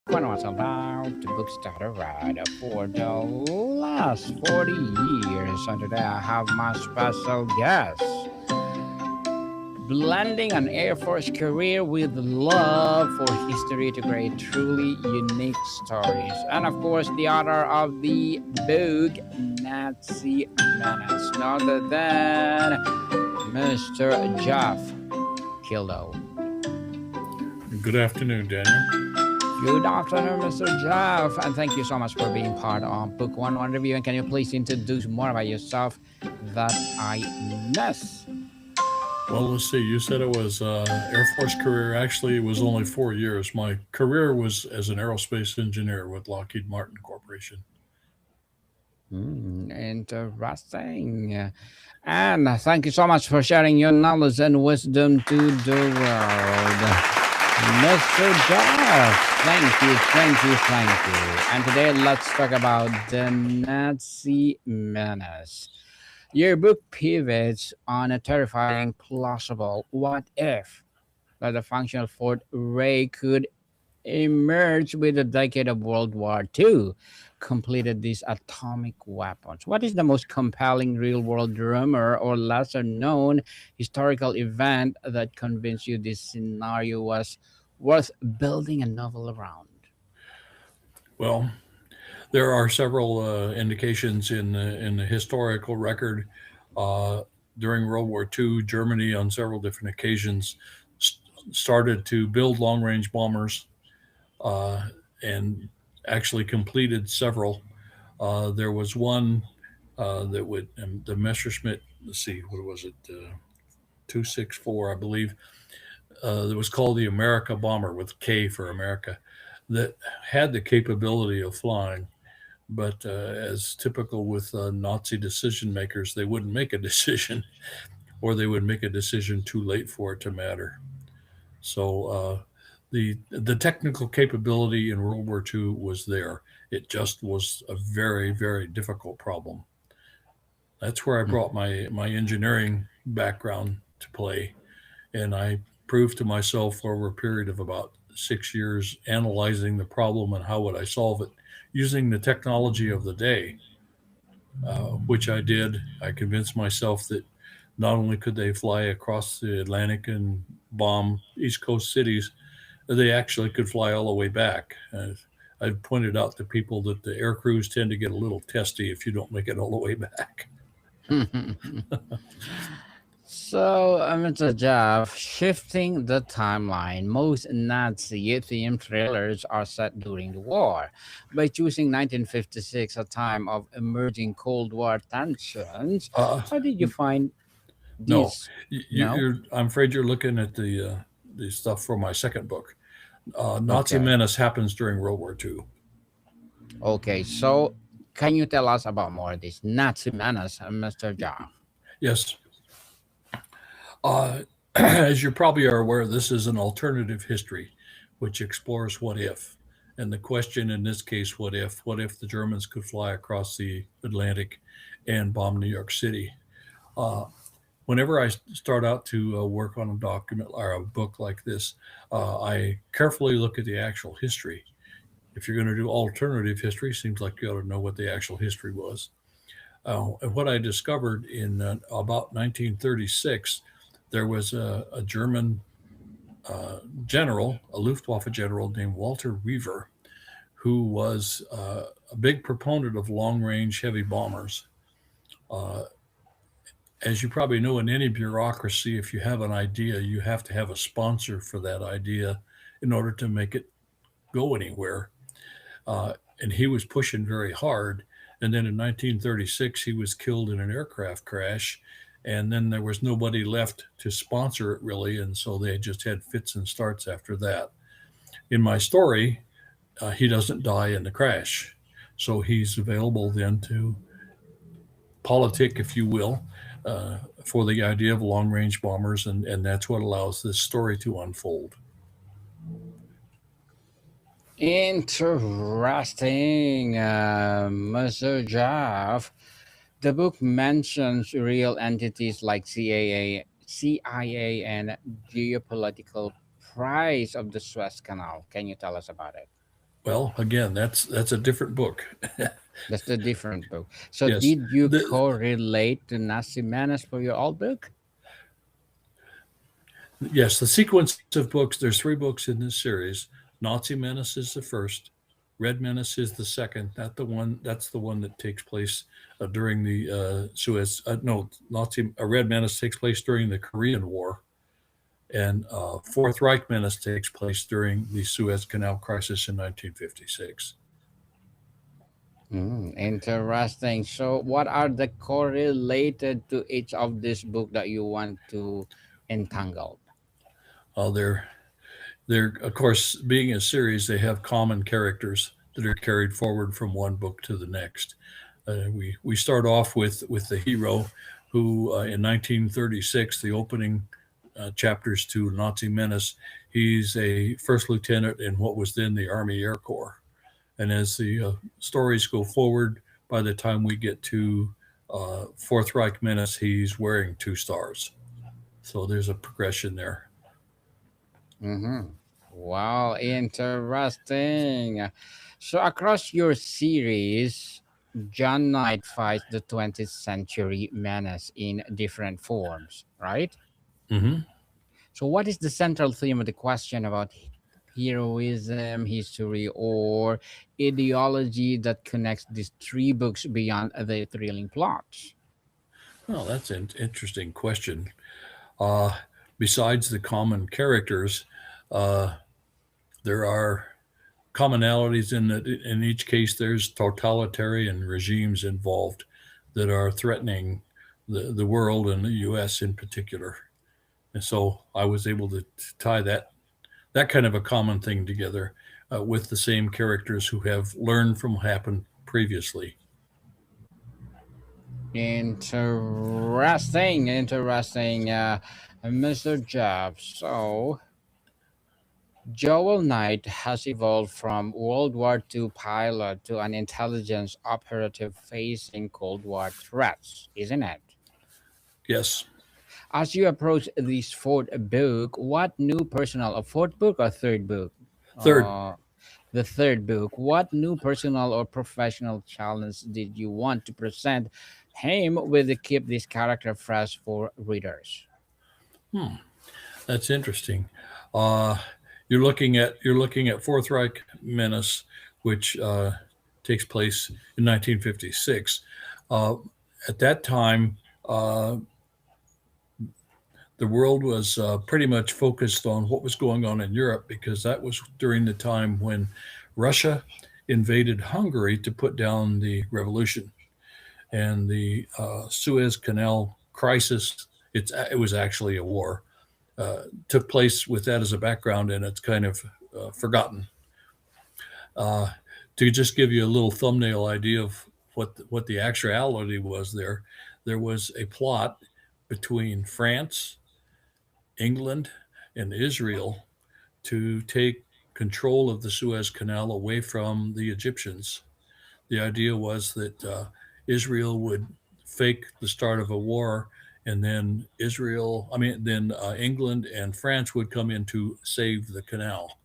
When I was allowed to bookstart a ride for the last 40 years, and today I have my special guest, blending an Air Force career with love for history to create truly unique stories. And of course, the author of the book Nazi Menace, none other than Mr. Jeff Kildow. Good afternoon, Daniel. Good afternoon, Mr. Jeff, and thank you so much for being part of Book One Review. And can you please introduce more about yourself that I miss? Well, let's see. You said it was Air Force career. Actually, it was only 4 years. My career was as an aerospace engineer with Lockheed Martin Corporation. Interesting. And thank you so much for sharing your knowledge and wisdom to the world. Mr. Jeff, thank you. And today let's talk about the Nazi menace. Your book pivots on a terrifying, plausible what if that the functional Fort Ray could emerge with the decade of World War II, completed these atomic weapons. What is the most compelling real world rumor or lesser known historical event that convinced you this scenario was worth building a novel around? Well, there are several indications in the historical record. Uh, During World War II, Germany, on several different occasions, started to build long range bombers uh, and actually completed several. There was one that would, the Messerschmitt, let's see, what was it, 264, I believe, that was called the America Bomber with K for America, that had the capability of flying. But as typical with Nazi decision makers, they wouldn't make a decision, or they would make a decision too late for it to matter. So the technical capability in World War II was there. It just was a very very difficult problem. That's where I brought my engineering background to play, and I proved to myself over a period of about 6 years analyzing the problem and how would I solve it using the technology of the day, which I did. I convinced myself that not only could they fly across the Atlantic and bomb East Coast cities, they actually could fly all the way back. I pointed out to people that the air crews tend to get a little testy if you don't make it all the way back. So, Mr. Jeff, shifting the timeline, most Nazi themed thrillers are set during the war. By choosing 1956, a time of emerging Cold War tensions, Uh, how did you find no, this? No? I'm afraid you're looking at the stuff for my second book. Nazi Okay. Menace happens during World War II. Okay, so can you tell us about more of this Nazi menace, Mr. Jeff? Yes, as you probably are aware, this is an alternative history which explores what if. And the question in this case, what if? What if the Germans could fly across the Atlantic and bomb New York City? Uh, Whenever I start out to work on a document or a book like this, I carefully look at the actual history. If you're going to do alternative history, seems like you ought to know what the actual history was. And what I discovered in about 1936, there was a German general, a Luftwaffe general named Walter Weaver, who was a big proponent of long range heavy bombers. Uh, as you probably know, in any bureaucracy, if you have an idea, you have to have a sponsor for that idea in order to make it go anywhere. Uh, and he was pushing very hard. And then in 1936, he was killed in an aircraft crash. And then there was nobody left to sponsor it really. And so they just had fits and starts after that. In my story, he doesn't die in the crash. So he's available then to politic, if you will, for the idea of long range bombers. And that's what allows this story to unfold. Interesting, Mr. Jeff. The book mentions real entities like CIA and geopolitical price of the Suez Canal. Can you tell us about it? Well, again, that's a different book. That's the different book. So Yes. did you The correlate to Nazi Menace for your old book? yes, the sequence of books, there's three books in this series. Nazi Menace is the first. Red Menace is the second. That's the one that takes place during the Suez. No, Nazi Red Menace takes place during the Korean War, and Fourth Reich Menace takes place during the Suez Canal crisis in 1956. Interesting. So what are the correlated to each of this book that you want to entangle? Uh, they're they're of course being a series, they have common characters that are carried forward from one book to the next. We start off with the hero who in 1936, the opening chapters to Nazi Menace, he's a first lieutenant in what was then the Army Air Corps. And as the stories go forward, by the time we get to Fourth Reich Menace, he's wearing two stars. So there's a progression there. Mm-hmm. Wow, interesting. So across your series, John Knight fights the 20th century menace in different forms, right? Hmm. So what is the central theme of the question about heroism, history, or ideology that connects these three books beyond the thrilling plots? Well, that's an interesting question. Uh, Besides the common characters, uh, there are commonalities in that in each case there's totalitarian regimes involved that are threatening the world and the US in particular. And so I was able to tie that kind of a common thing together with the same characters who have learned from what happened previously. Interesting, Mr. Jeff. So, Joel Knight has evolved from World War II pilot to an intelligence operative facing Cold War threats, isn't it? Yes. As you approach this fourth book, what new personal, a fourth book or third book? Third, Uh, the third book, what new personal or professional challenge did you want to present him with to keep this character fresh for readers? hmm, that's interesting. Uh, you're looking at Fourth Reich Menace, which takes place in 1956. Uh, at that time, uh, the world was pretty much focused on what was going on in Europe because that was during the time when Russia invaded Hungary to put down the revolution and the Suez Canal crisis. It was actually a war. Took place with that as a background, and it's kind of forgotten. Uh, to just give you a little thumbnail idea of what the actuality was there was a plot between France, England, and Israel to take control of the Suez Canal away from the Egyptians. The idea was that Israel would fake the start of a war, and then England and France would come in to save the canal.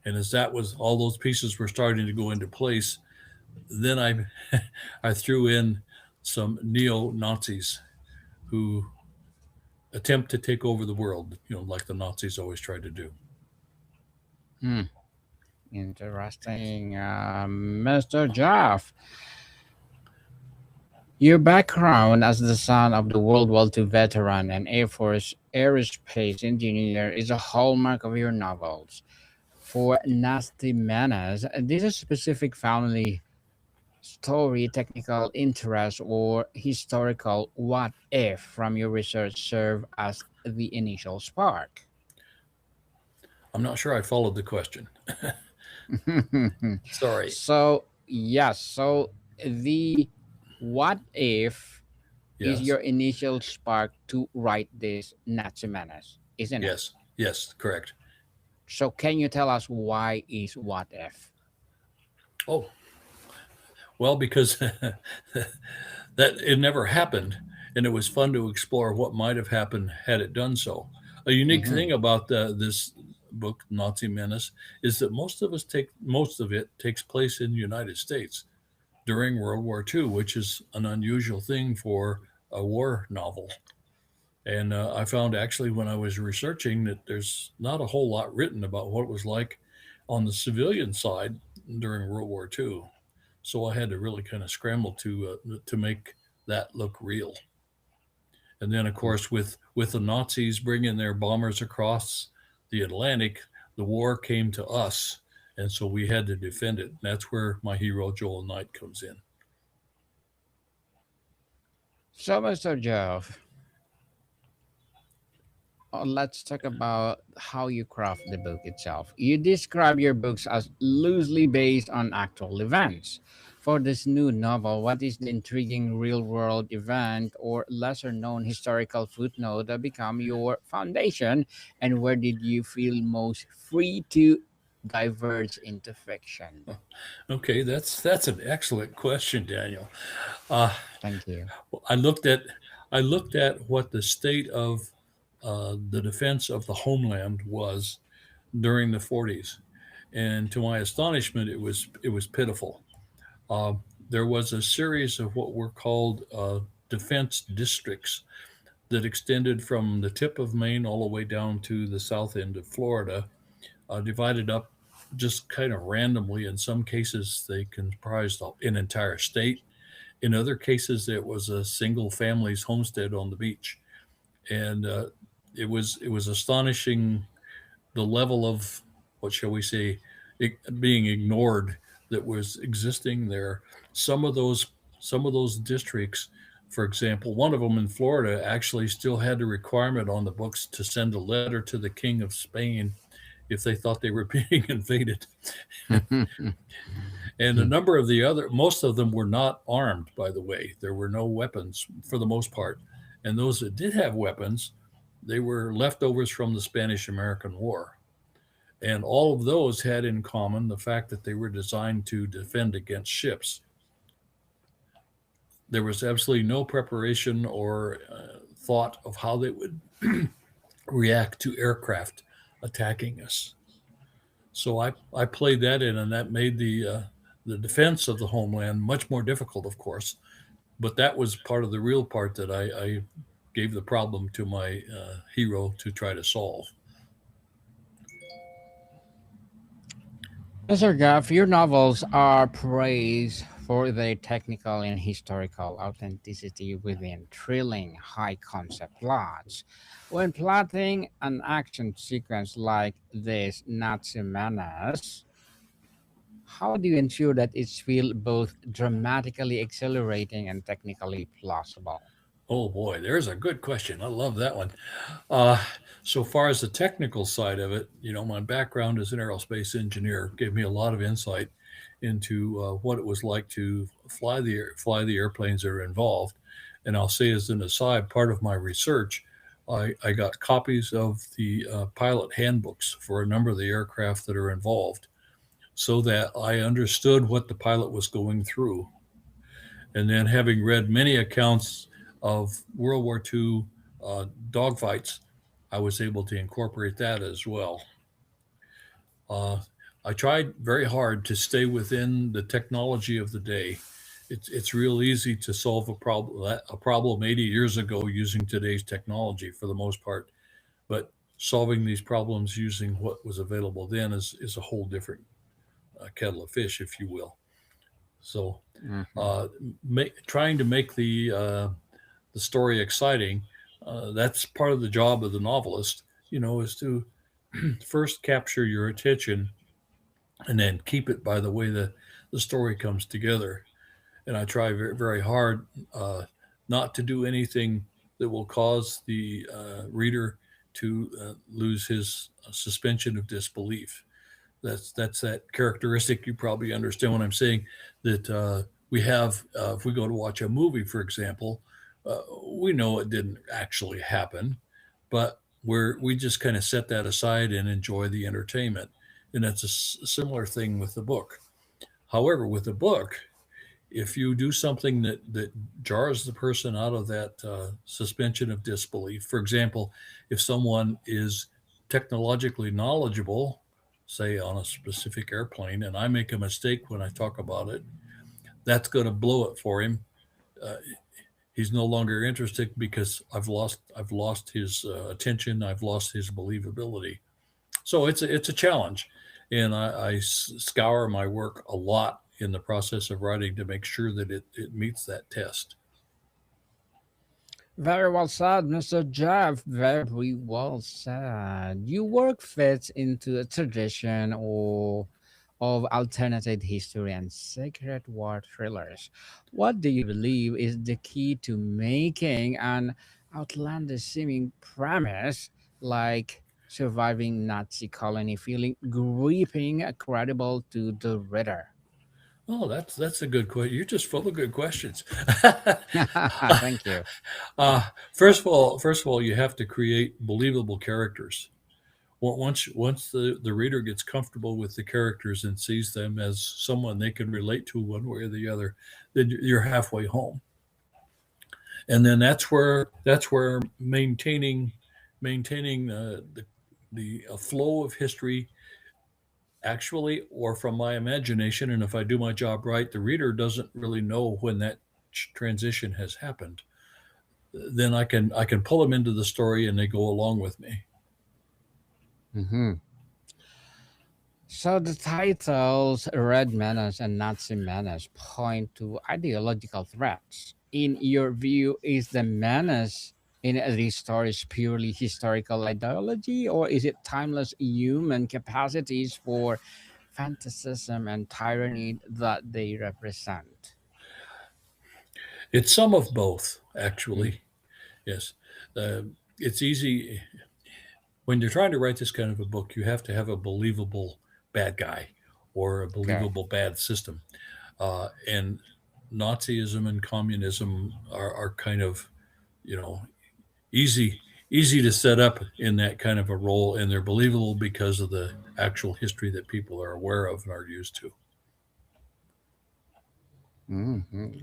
And as that was all those pieces were starting to go into place, then I I threw in some neo Nazis who attempt to take over the world, like the Nazis always tried to do. Hmm. Interesting, Mr. Jeff. Your background as the son of the World War II veteran and Air Force aerospace engineer is a hallmark of your novels. For Nasty Manners, this is specific family story, technical interest, or historical what if from your research serve as the initial spark? I'm not sure I followed the question. Sorry. So, yes, so the what if is Yes. your initial spark to write this Nazi Menace, isn't it? Yes. Yes. Correct. So, can you tell us why is what if? Oh, well, because that it never happened, and it was fun to explore what might have happened had it done so. A unique Hmm. thing about this book Nazi Menace is that most of it takes place in the United States during World War II, which is an unusual thing for a war novel. And I found actually when I was researching that there's not a whole lot written about what it was like on the civilian side during World War II. So I had to really kind of scramble to make that look real. And then, of course, with the Nazis bringing their bombers across the Atlantic, the war came to us, and so we had to defend it. And that's where my hero Joel Knight comes in. So, Mr. Jeff, let's talk about how you craft the book itself. You describe your books as loosely based on actual events. For this new novel, what is the intriguing real world event or lesser known historical footnote that become your foundation? And where did you feel most free to diverge into fiction? Okay, that's an excellent question, Daniel. Uh, Thank you. I looked at I looked at what the state of the defense of the homeland was during the 40s, and to my astonishment, it was pitiful. Uh, there was a series of what were called defense districts that extended from the tip of Maine all the way down to the south end of Florida, divided up just kind of randomly. In some cases, they comprised an entire state. In other cases, it was a single family's homestead on the beach, and it was astonishing the level of what shall we say being ignored that was existing there. Some of those some of those districts, for example, one of them in Florida actually still had the requirement on the books to send a letter to the King of Spain if they thought they were being invaded. And a number of the other, most of them were not armed, by the way. There were no weapons for the most part. And those that did have weapons, they were leftovers from the Spanish American War. And all of those had in common the fact that they were designed to defend against ships. There was absolutely no preparation or thought of how they would react to aircraft attacking us. So I played that in, and that made the defense of the homeland much more difficult, of course. But that was part of the real part that I gave the problem to my hero to try to solve. Mr. Gaff, your novels are praised for their technical and historical authenticity within thrilling, high concept plots. When plotting an action sequence like this Nazi menace, how do you ensure that it feels both dramatically exhilarating and technically plausible? Oh boy, there's a good question. I love that one. Uh, so far as the technical side of it, my background as an aerospace engineer gave me a lot of insight into what it was like to fly the airplanes that are involved. And I'll say as an aside, part of my research, I got copies of the pilot handbooks for a number of the aircraft that are involved, so that I understood what the pilot was going through. And then, having read many accounts of World War II dogfights, I was able to incorporate that as well. Uh, I tried very hard to stay within the technology of the day. It's real easy to solve a problem 80 years ago using today's technology for the most part, but solving these problems using what was available then is a whole different kettle of fish, if you will. So, Mhm. uh, trying to make the story exciting, that's part of the job of the novelist. Is to first capture your attention and then keep it by the way the story comes together. And I try very, very hard not to do anything that will cause the reader to lose his suspension of disbelief. That's that characteristic. You probably understand what I'm saying. That we have if we go to watch a movie, for example, we know it didn't actually happen, but we just kind of set that aside and enjoy the entertainment. And that's a similar thing with the book. However, with the book, if you do something that jars the person out of that suspension of disbelief, for example, if someone is technologically knowledgeable, say on a specific airplane, and I make a mistake when I talk about it, that's going to blow it for him. Uh, he's no longer interested because I've lost his attention. I've lost his believability. So it's a challenge, and I scour my work a lot in the process of writing to make sure that it meets that test. Very well said, Mr. Jeff. Very well said. Your work fits into a tradition of alternative history and secret war thrillers. What do you believe is the key to making an outlandish seeming premise like surviving Nazi colony feeling gripping credible to the reader? Oh, that's a good question. You're just full of good questions. Thank you. First of all, you have to create believable characters. Once the reader gets comfortable with the characters and sees them as someone they can relate to one way or the other, then you're halfway home. And then that's where maintaining the flow of history actually or from my imagination, and if I do my job right, the reader doesn't really know when that transition has happened. Then I can pull them into the story and they go along with me. Mhm. So the titles Red Menace and Nazi Menace point to ideological threats. In your view, is the menace in these stories purely historical ideology, or is it timeless human capacities for fantasism and tyranny that they represent? It's some of both, Mm, actually. Yes. uh, it's easy when you're trying to write this kind of a book. You have to have a believable bad guy or a okay. believable bad system, and Nazism and communism are kind of, you know, easy easy to set up in that kind of a role, and they're believable because of the actual history that people are aware of and are used to.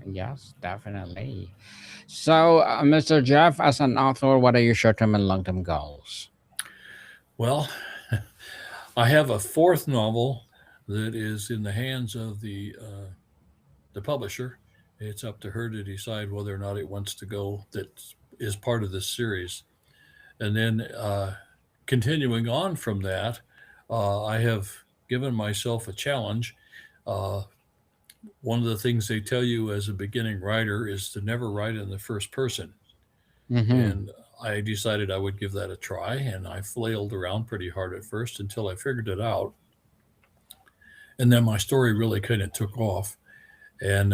Yes, definitely. So, Mr. Jeff, as an author, what are your short term and long term goals? Well, I have a fourth novel that is in the hands of the publisher. It's up to her to decide whether or not it wants to go. That is part of this series, and then continuing on from that, I have given myself a challenge. Uh, One of the things they tell you as a beginning writer is to never write in the first person. Mm-hmm. And I decided I would give that a try, and I flailed around pretty hard at first until I figured it out. And then my story really kind of took off. And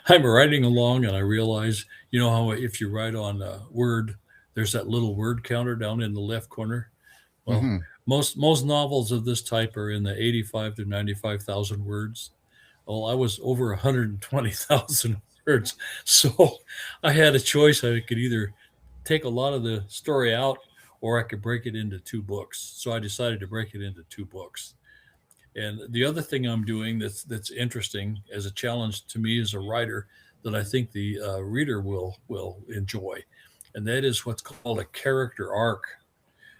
I'm writing along, and I realize, how if you write on Word, there's that little word counter down in the left corner. Well, Mm-hmm. most novels of this type are in the 85 to 95,000 words. Well, I was over 120,000 words. So I had a choice. I could either take a lot of the story out, or I could break it into two books. So I decided to break it into two books. And the other thing I'm doing that's interesting as a challenge to me as a writer, that I think the reader will enjoy, and that is what's called a character arc.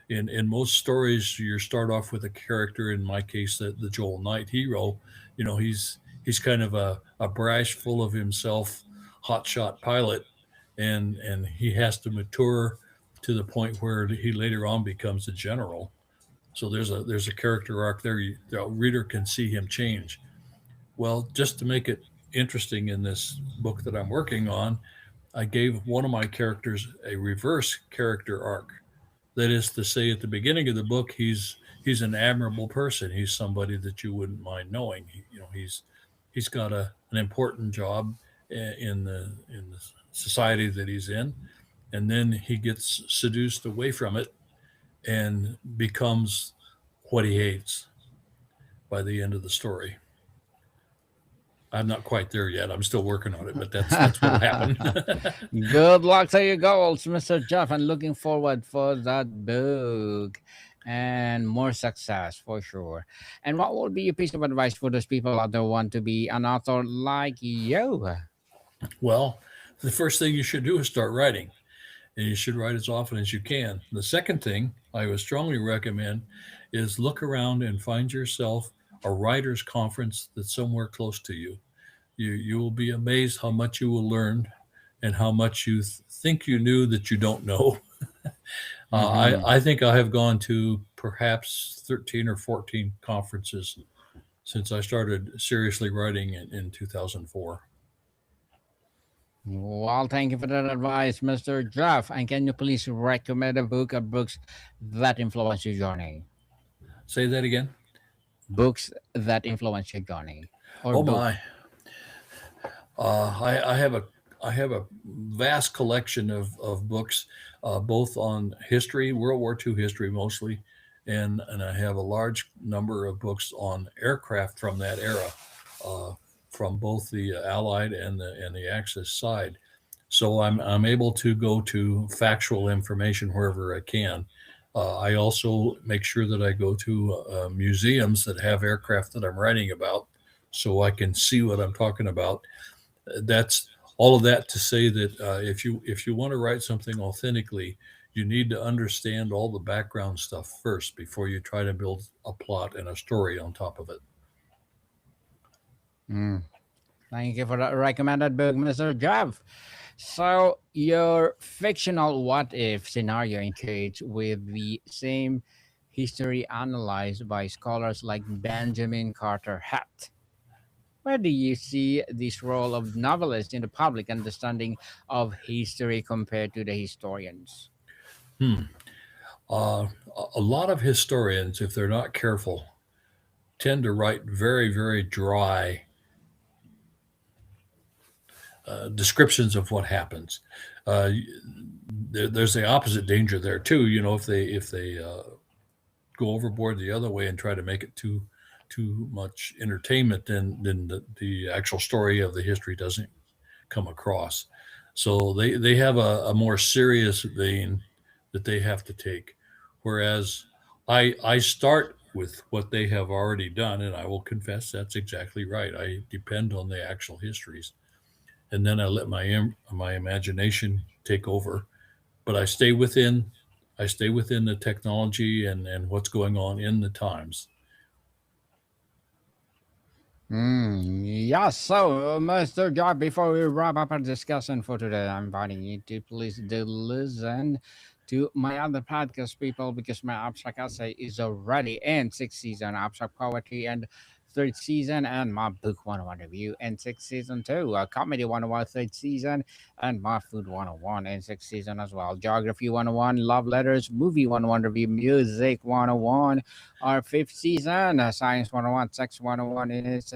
In most stories, you start off with a character. In my case, the Joel Knight hero. He's kind of a brash, full of himself, hotshot pilot, and he has to mature to the point where he later on becomes a general. So there's a character arc there. The reader can see him change. Well, just to make it interesting in this book that I'm working on, I gave one of my characters a reverse character arc. That is to say, at the beginning of the book, he's an admirable person. He's somebody that you wouldn't mind knowing. He's got an important job in the society that he's in, and then he gets seduced away from it and becomes what he hates by the end of the story. I'm not quite there yet. I'm still working on it, but that's what'll happen. Good luck to your goals, Mr. Jeff, and looking forward for that book and more success for sure. And what would be your piece of advice for those people out there who want to be an author like you? Well, the first thing you should do is start writing. and you should write as often as you can. The second thing I would strongly recommend is look around and find yourself a writers conference that's somewhere close to you. You will be amazed how much you will learn and how much you think you knew that you don't know. Mm-hmm. I think I have gone to perhaps 13 or 14 conferences since I started seriously writing in 2004. Well, thank you for that advice, Mr. Jeff. And can you please recommend a book or books that influence your journey? Say that again. Books that influence your journey, or Oh book. my! I have a vast collection of books, both on history, World War II history mostly, and I have a large number of books on aircraft from that era, uh, from both the Allied and the Axis side. So I'm able to go to factual information wherever I can. I also make sure that I go to museums that have aircraft that I'm writing about, so I can see what I'm talking about. That's all of that to say that if you want to write something authentically, you need to understand all the background stuff first before you try to build a plot and a story on top of it. Mm. Thank you for that recommended book, Mr. Jeff. So, your fictional what if scenario engages with the same history analyzed by scholars like Benjamin Carter Hatt. Where do you see this role of novelists in the public understanding of history compared to the historians? Hmm. Uh, a lot of historians, if they're not careful, tend to write very dry descriptions of what happens. Uh, there's the opposite danger there too. You know, if they go overboard the other way and try to make it too much entertainment, then the actual story of the history doesn't come across. So they have a more serious vein that they have to take. Whereas I start with what they have already done, and I will confess that's exactly right. I depend on the actual histories, and then I let my imagination take over. But I stay within the technology and what's going on in the times. Yeah, so, Mr. Job, before we wrap up our discussion for today, I'm inviting you to please do listen to my other podcast, people, because my abstract essay is already in sixth season, abstract poetry, and third season, and my book 101 review and sixth season too, comedy 101 third season, and my food 101 and sixth season as well, geography 101, love letters, movie 101 review, music 101, our fifth season, Science 101, Sex 101 in its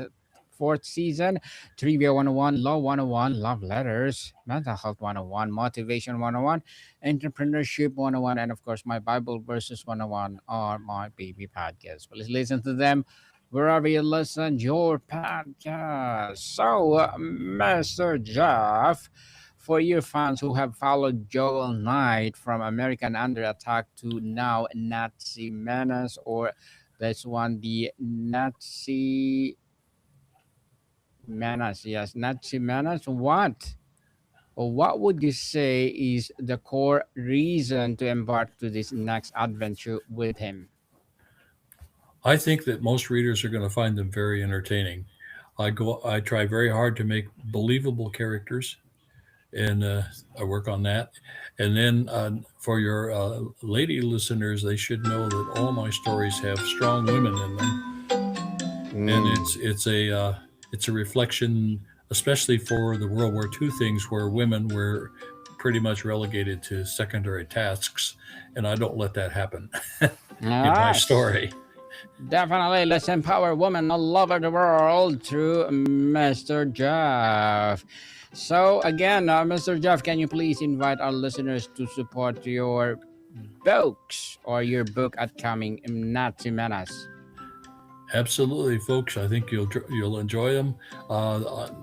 fourth season, Trivia 101, Law 101, Love Letters, Mental Health 101, Motivation 101, Entrepreneurship 101, and of course, my Bible Verses 101 are my baby podcasts. Please listen to them wherever you listen your podcast. So, Mr. Jeff, for your fans who have followed Joel Knight from American Under Attack to now Nazi Menace, or this one, the Nazi Menace, yes, Nazi Menace, what? Or what would you say is the core reason to embark to this next adventure with him? I think that most readers are going to find them very entertaining. I try very hard to make believable characters, and I work on that. And then for your lady listeners, they should know that all my stories have strong women in them, and Mm. it's a reflection, especially for the World War II things, where women were pretty much relegated to secondary tasks, and I don't let that happen in my Yes, story. definitely. Let's empower women all over the world through Mr. Jeff. So, again, Mr. Jeff, can you please invite our listeners to support your books or your book upcoming Nazi Menace? Absolutely, folks. I think you'll enjoy them.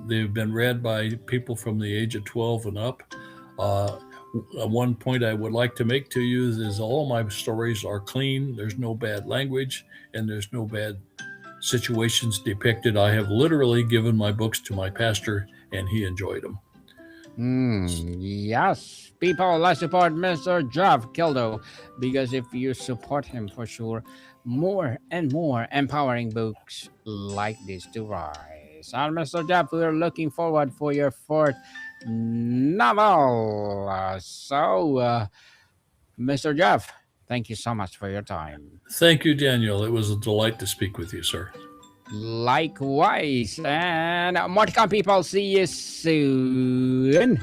They've been read by people from the age of 12 and up. Uh, One point I would like to make to you is all my stories are clean. There's no bad language and there's no bad situations depicted. I have literally given my books to my pastor and he enjoyed them. Yes, people, let's support Mr. Jeff Kildow because if you support him for sure, more and more empowering books like this to rise. And Mr. Jeff, we're looking forward for your fourth novel. Mr. Jeff, thank you so much for your time. Thank you, Daniel. It was a delight to speak with you, sir. Likewise, and more to come, people. See you soon.